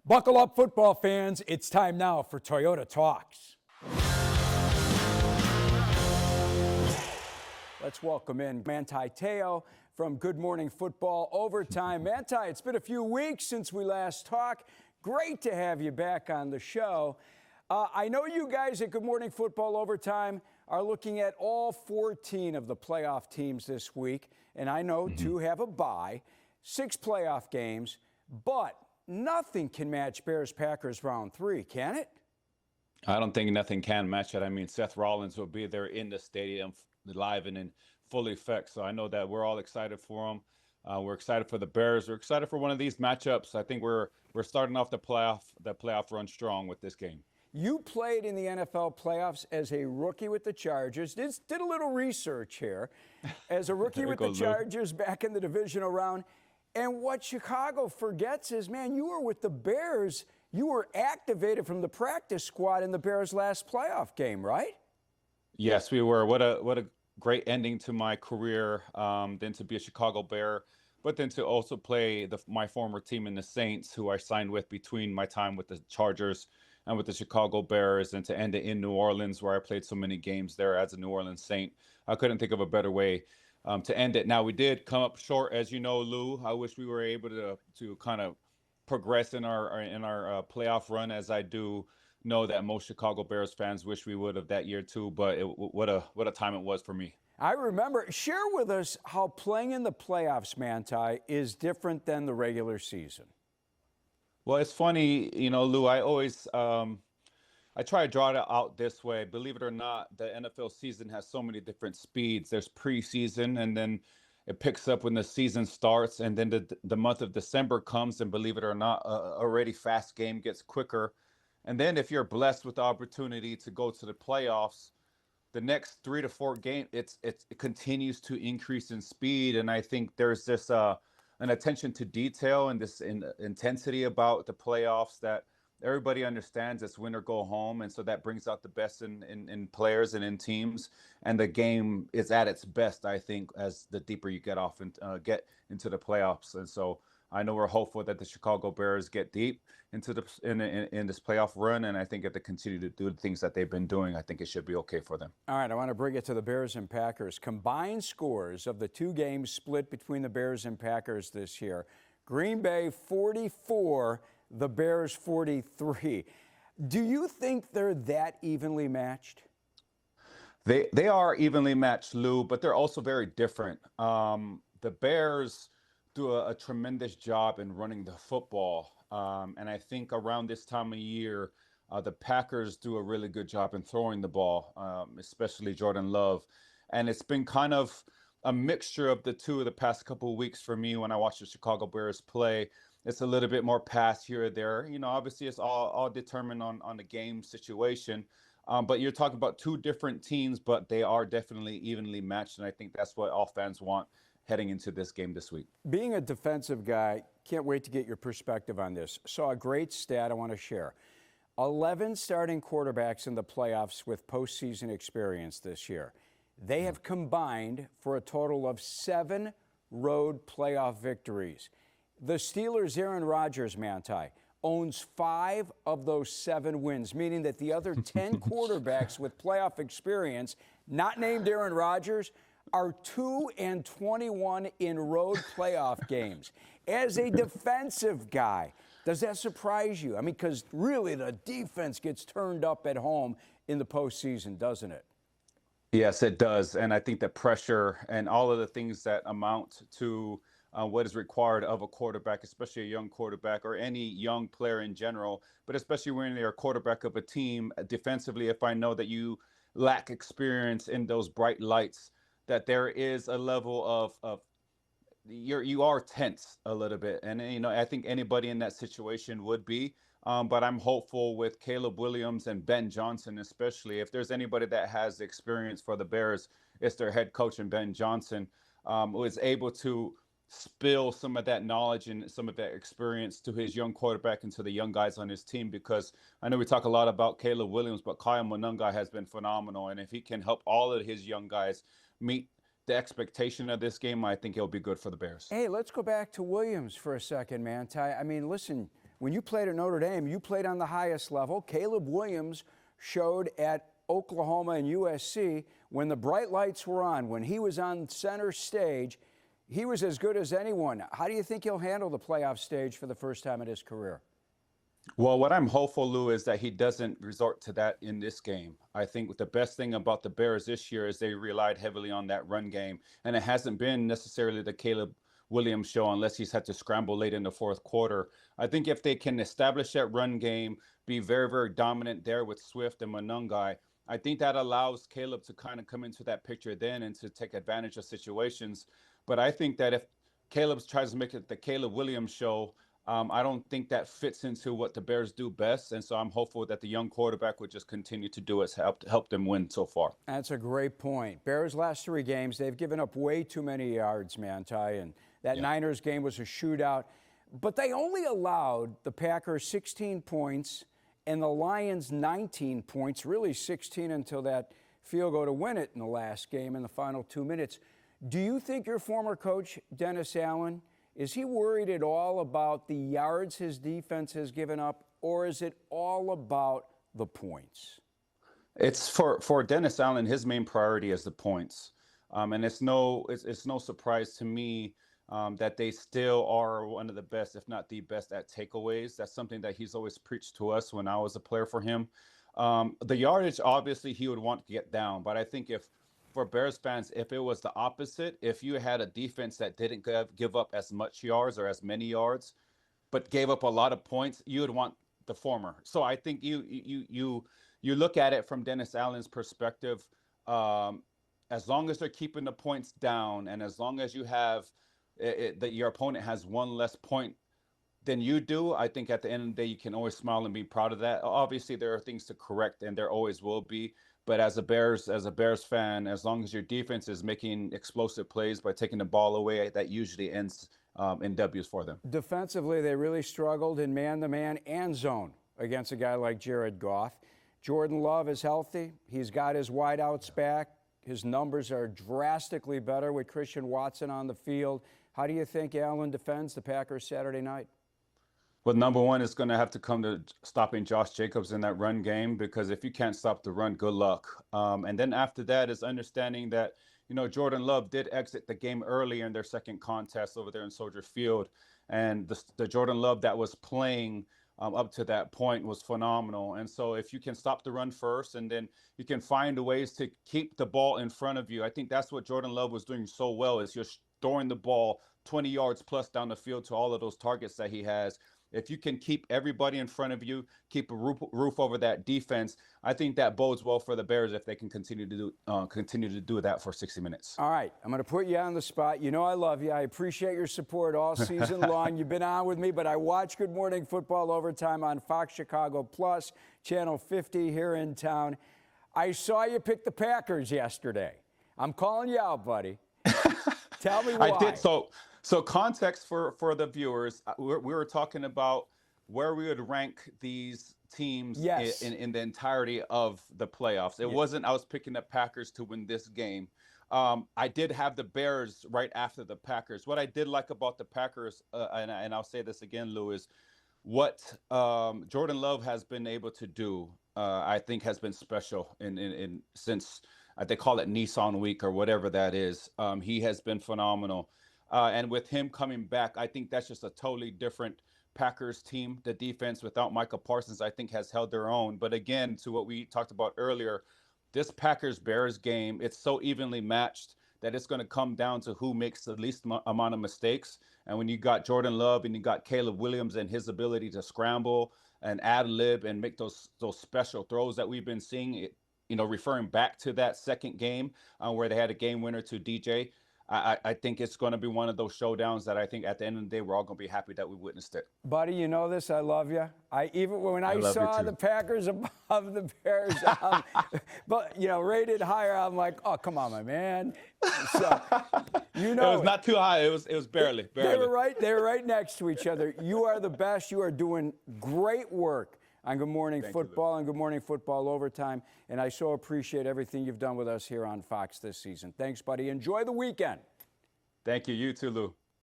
Buckle up, football fans. It's time now for Toyota Talks. Let's welcome in Manti Te'o from Good Morning Football Overtime. Manti, it's been a few weeks since we last talked. Great to have you back on the show. I know you guys at Good Morning Football Overtime are looking at all 14 of the playoff teams this week, and I know two have a bye, 6 playoff games, but nothing can match Bears-Packers round 3, can it? I don't think nothing can match it. I mean, Seth Rollins will be there in the stadium live and in full effect. So I know that we're all excited for him. We're excited for the Bears. We're excited for one of these matchups. I think we're starting off the playoff run strong with this game. You played in the NFL playoffs as a rookie with the Chargers. Did a little research here. As a rookie with the Chargers back in the divisional round. And what Chicago forgets is, man, you were with the Bears. You were activated from the practice squad in the Bears' last playoff game, right? Yes, we were. What a great ending to my career. Then to be a Chicago Bear, but then to also play my former team in the Saints, who I signed with between my time with the Chargers and with the Chicago Bears, and to end it in New Orleans, where I played so many games there as a New Orleans Saint. I couldn't think of a better way to end it. Now, we did come up short, as you know, Lou. I wish we were able to kind of progress in our playoff run, as I do know that most Chicago Bears fans wish we would have that year too. But what a time it was for me. I remember. Share with us how playing in the playoffs, Manti, is different than the regular season. Well, it's funny, you know, Lou. I always I try to draw it out this way. Believe it or not, the NFL season has so many different speeds. There's preseason, and then it picks up when the season starts, and then the month of December comes, and believe it or not, already fast game gets quicker. And then if you're blessed with the opportunity to go to the playoffs, the next 3 to 4 games, it continues to increase in speed. And I think there's this an attention to detail and this intensity about the playoffs that everybody understands it's win or go home. And so that brings out the best in players and in teams. And the game is at its best, I think, as the deeper you get off and get into the playoffs. And so I know we're hopeful that the Chicago Bears get deep into in this playoff run, and I think if they continue to do the things that they've been doing, I think it should be okay for them. All right, I want to bring it to the Bears and Packers. Combined scores of the 2 games split between the Bears and Packers this year. Green Bay 44, the Bears 43. Do you think they're that evenly matched? They are evenly matched, Lou, but they're also very different. The Bears do a tremendous job in running the football. And I think around this time of year, the Packers do a really good job in throwing the ball, especially Jordan Love. And it's been kind of a mixture of the two of the past couple of weeks for me when I watch the Chicago Bears play. It's a little bit more pass here or there. You know, obviously it's all determined on the game situation. But you're talking about 2 different teams, but they are definitely evenly matched. And I think that's what all fans want heading into this game this week. Being a defensive guy, can't wait to get your perspective on this. Saw a great stat I want to share. 11 starting quarterbacks in the playoffs with postseason experience this year. They have combined for a total of 7 road playoff victories. The Steelers' Aaron Rodgers, Manti, owns 5 of those 7 wins, meaning that the other 10 quarterbacks with playoff experience, not named Aaron Rodgers, are 2-21 in road playoff games. As a defensive guy, does that surprise you? I mean, because really the defense gets turned up at home in the postseason, doesn't it? Yes, it does. And I think the pressure and all of the things that amount to what is required of a quarterback, especially a young quarterback or any young player in general, but especially when you're a quarterback of a team defensively, if I know that you lack experience in those bright lights, that there is a level of you are tense a little bit. And, you know, I think anybody in that situation would be. But I'm hopeful with Caleb Williams and Ben Johnson, especially. If there's anybody that has experience for the Bears, it's their head coach and Ben Johnson, who is able to spill some of that knowledge and some of that experience to his young quarterback and to the young guys on his team. Because I know we talk a lot about Caleb Williams, but Kyle Monunga has been phenomenal. And if he can help all of his young guys meet the expectation of this game, I think it'll be good for the Bears. Hey, let's go back to Williams for a second, Manti. I mean, listen, when you played at Notre Dame, you played on the highest level. Caleb Williams showed at Oklahoma and USC when the bright lights were on, when he was on center stage, he was as good as anyone. How do you think he'll handle the playoff stage for the first time in his career? Well, what I'm hopeful, Lou, is that he doesn't resort to that in this game. I think the best thing about the Bears this year is they relied heavily on that run game, and it hasn't been necessarily the Caleb Williams show unless he's had to scramble late in the fourth quarter. I think if they can establish that run game, be very, very dominant there with Swift and Monungai, I think that allows Caleb to kind of come into that picture then and to take advantage of situations. But I think that if Caleb tries to make it the Caleb Williams show, I don't think that fits into what the Bears do best. And so I'm hopeful that the young quarterback would just continue to do what's help them win so far. That's a great point. Bears last 3 games, they've given up way too many yards, Manti, and that Niners game was a shootout. But they only allowed the Packers 16 points and the Lions 19 points, really 16 until that field goal to win it in the last game in the final 2 minutes. Do you think your former coach, Dennis Allen, is he worried at all about the yards his defense has given up, or is it all about the points? It's for Dennis Allen, his main priority is the points. And it's no surprise to me that they still are one of the best, if not the best, at takeaways. That's something that he's always preached to us when I was a player for him. The yardage, obviously, he would want to get down. But I think for Bears fans, if it was the opposite, if you had a defense that didn't give up as much yards or as many yards, but gave up a lot of points, you would want the former. So I think you look at it from Dennis Allen's perspective. As long as they're keeping the points down, and as long as you have that your opponent has one less point than you do, I think at the end of the day, you can always smile and be proud of that. Obviously, there are things to correct, and there always will be. But as a Bears fan, as long as your defense is making explosive plays by taking the ball away, that usually ends in W's for them. Defensively, they really struggled in man-to-man and zone against a guy like Jared Goff. Jordan Love is healthy. He's got his wideouts back. His numbers are drastically better with Christian Watson on the field. How do you think Allen defends the Packers Saturday night? Well, number one is going to have to come to stopping Josh Jacobs in that run game, because if you can't stop the run, good luck. And then after that is understanding that, Jordan Love did exit the game early in their second contest over there in Soldier Field. And the Jordan Love that was playing up to that point was phenomenal. And so if you can stop the run first, and then you can find ways to keep the ball in front of you. I think that's what Jordan Love was doing so well, is just throwing the ball 20 yards plus down the field to all of those targets that he has. If you can keep everybody in front of you, keep a roof over that defense, I think that bodes well for the Bears if they can continue to do that for 60 minutes. All right, I'm going to put you on the spot. You know I love you. I appreciate your support all season long. You've been on with me, but I watch Good Morning Football Overtime on Fox Chicago Plus, Channel 50 here in town. I saw you pick the Packers yesterday. I'm calling you out, buddy. Tell me why. I did. So context for the viewers, we were talking about where we would rank these teams in the entirety of the playoffs. It wasn't I was picking the Packers to win this game. I did have the Bears right after the Packers. What I did like about the Packers, and I'll say this again, Lou, is what Jordan Love has been able to do, I think has been special since they call it Nissan Week or whatever that is. He has been phenomenal. And with him coming back, I think that's just a totally different Packers team. The defense without Micah Parsons, I think, has held their own. But again, to what we talked about earlier, this Packers-Bears game, it's so evenly matched that it's going to come down to who makes the least amount of mistakes. And when you got Jordan Love and you got Caleb Williams and his ability to scramble and ad-lib and make those special throws that we've been seeing, referring back to that second game where they had a game winner to DJ, I think it's going to be one of those showdowns that I think at the end of the day, we're all going to be happy that we witnessed it. Buddy, you know this. I love you. Even when I saw the Packers above the Bears, but rated higher, I'm like, oh, come on, my man. So, it was not too high. It was barely. They were right next to each other. You are the best. You are doing great work on Good Morning Football and Good Morning Football Overtime. And I so appreciate everything you've done with us here on Fox this season. Thanks, buddy. Enjoy the weekend. Thank you. You too, Lou.